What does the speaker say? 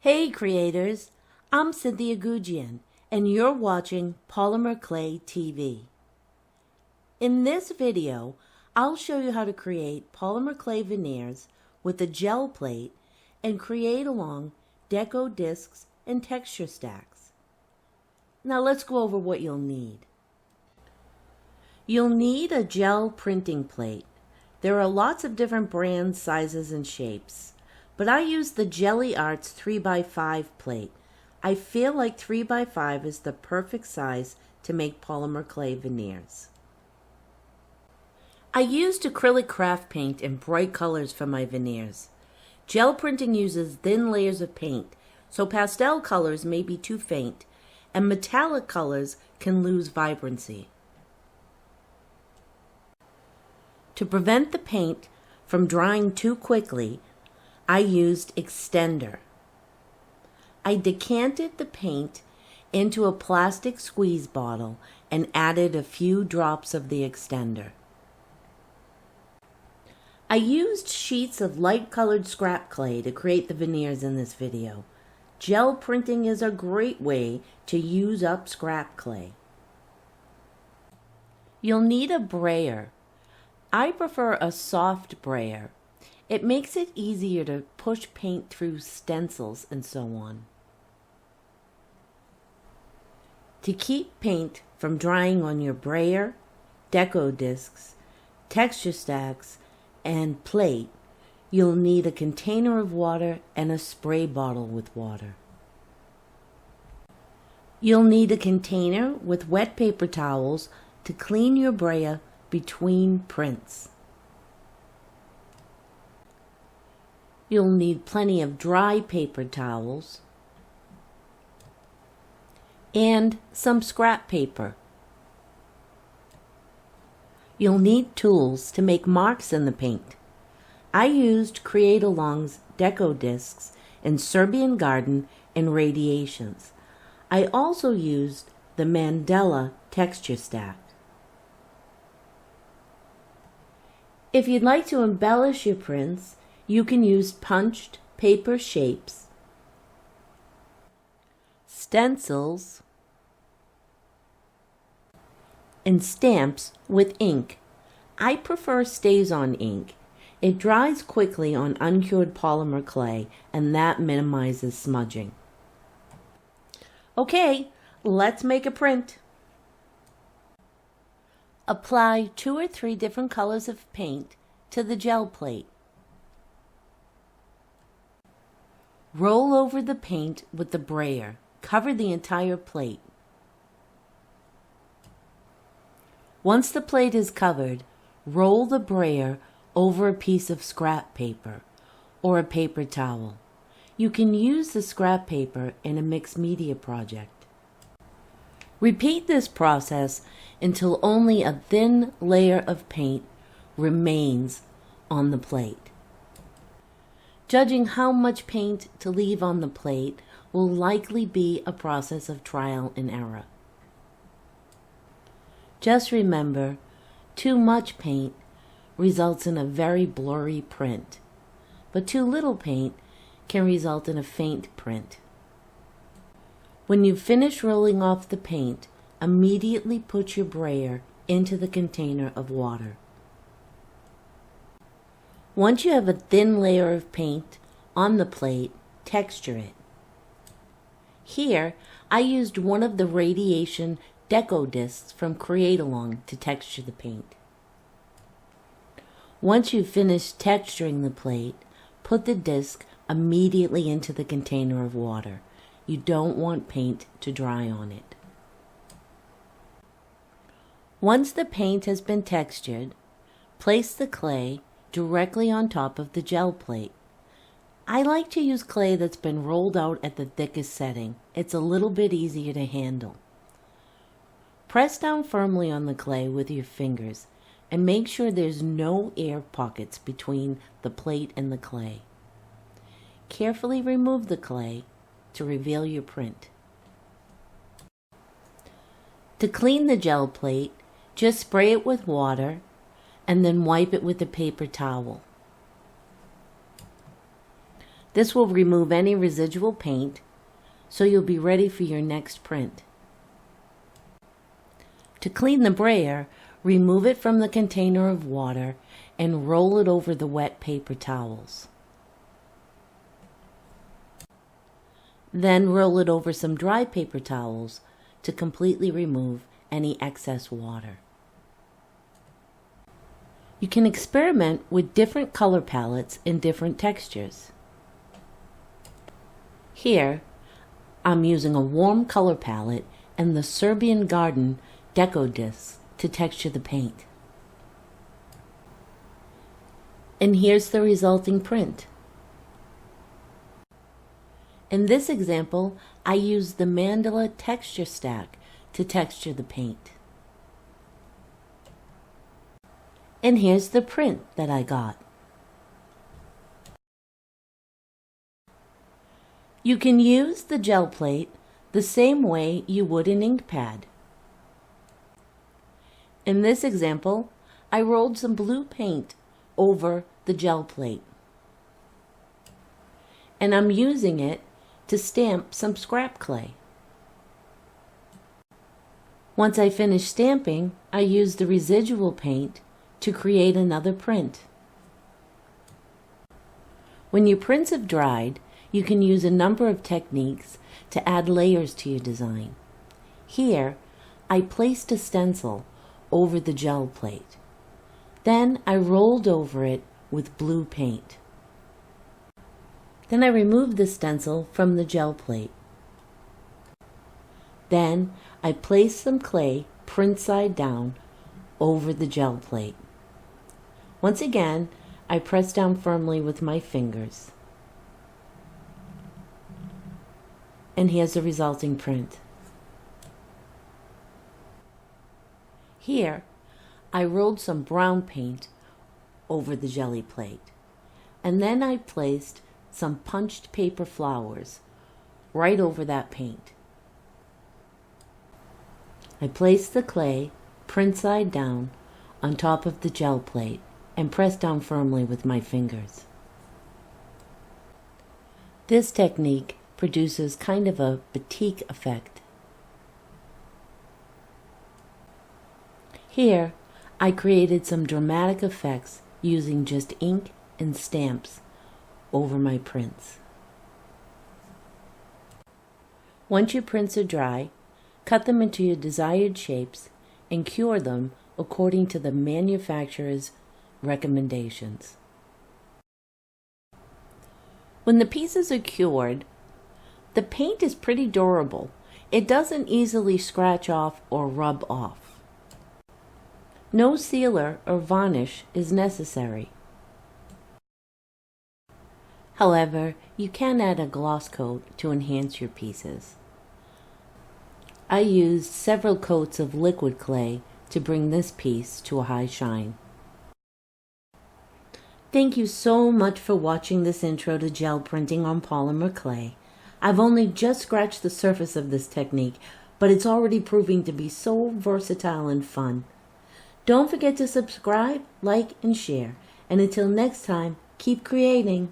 Hey creators, I'm Cynthia Gougian and you're watching Polymer Clay TV. In this video, I'll show you how to create polymer clay veneers with a gel plate and create along deco discs and texture stacks. Now let's go over what you'll need. You'll need a gel printing plate. There are lots of different brands, sizes, and shapes. But I use the Gelli Arts 3x5 plate. I feel like 3x5 is the perfect size to make polymer clay veneers. I used acrylic craft paint in bright colors for my veneers. Gel printing uses thin layers of paint, so pastel colors may be too faint, and metallic colors can lose vibrancy. To prevent the paint from drying too quickly, I used extender. I decanted the paint into a plastic squeeze bottle and added a few drops of the extender. I used sheets of light-colored scrap clay to create the veneers in this video. Gel printing is a great way to use up scrap clay. You'll need a brayer. I prefer a soft brayer. It makes it easier to push paint through stencils and so on. To keep paint from drying on your brayer, deco discs, texture stacks, and plate, you'll need a container of water and a spray bottle with water. You'll need a container with wet paper towels to clean your brayer between prints. You'll need plenty of dry paper towels and some scrap paper. You'll need tools to make marks in the paint. I used Create-Along's deco discs in Serbian Garden and Radiations. I also used the Mandela texture stack. If you'd like to embellish your prints, you can use punched paper shapes, stencils, and stamps with ink. I prefer StazOn ink. It dries quickly on uncured polymer clay, and that minimizes smudging. Okay, let's make a print. Apply 2 or 3 different colors of paint to the gel plate. Roll over the paint with the brayer. Cover the entire plate. Once the plate is covered, roll the brayer over a piece of scrap paper or a paper towel. You can use the scrap paper in a mixed media project. Repeat this process until only a thin layer of paint remains on the plate. Judging how much paint to leave on the plate will likely be a process of trial and error. Just remember, too much paint results in a very blurry print, but too little paint can result in a faint print. When you finish rolling off the paint, immediately put your brayer into the container of water. Once you have a thin layer of paint on the plate, texture it. Here, I used one of the Radiation deco discs from Create-Along to texture the paint. Once you've finished texturing the plate, put the disc immediately into the container of water. You don't want paint to dry on it. Once the paint has been textured, place the clay directly on top of the gel plate. I like to use clay that's been rolled out at the thickest setting. It's a little bit easier to handle. Press down firmly on the clay with your fingers and make sure there's no air pockets between the plate and the clay. Carefully remove the clay to reveal your print. To clean the gel plate, just spray it with water and then wipe it with a paper towel. This will remove any residual paint, so you'll be ready for your next print. To clean the brayer, remove it from the container of water and roll it over the wet paper towels. Then roll it over some dry paper towels to completely remove any excess water. You can experiment with different color palettes and different textures. Here, I'm using a warm color palette and the Serbian Garden Deco discs to texture the paint. And here's the resulting print. In this example, I used the mandala texture stack to texture the paint. And here's the print that I got. You can use the gel plate the same way you would an ink pad. In this example, I rolled some blue paint over the gel plate. And I'm using it to stamp some scrap clay. Once I finish stamping, I use the residual paint to create another print. When your prints have dried, you can use a number of techniques to add layers to your design. Here, I placed a stencil over the gel plate. Then I rolled over it with blue paint. Then I removed the stencil from the gel plate. Then I placed some clay print side down over the gel plate. Once again, I pressed down firmly with my fingers. And here's the resulting print. Here, I rolled some brown paint over the jelly plate, and then I placed some punched paper flowers right over that paint. I placed the clay, print side down, on top of the gel plate and pressed down firmly with my fingers. This technique produces kind of a batik effect. Here, I created some dramatic effects using just ink and stamps over my prints. Once your prints are dry, cut them into your desired shapes and cure them according to the manufacturer's recommendations. When the pieces are cured, the paint is pretty durable. It doesn't easily scratch off or rub off. No sealer or varnish is necessary. However, you can add a gloss coat to enhance your pieces. I used several coats of liquid clay to bring this piece to a high shine. Thank you so much for watching this intro to gel printing on polymer clay. I've only just scratched the surface of this technique, but it's already proving to be so versatile and fun. Don't forget to subscribe, like, and share. And until next time, keep creating.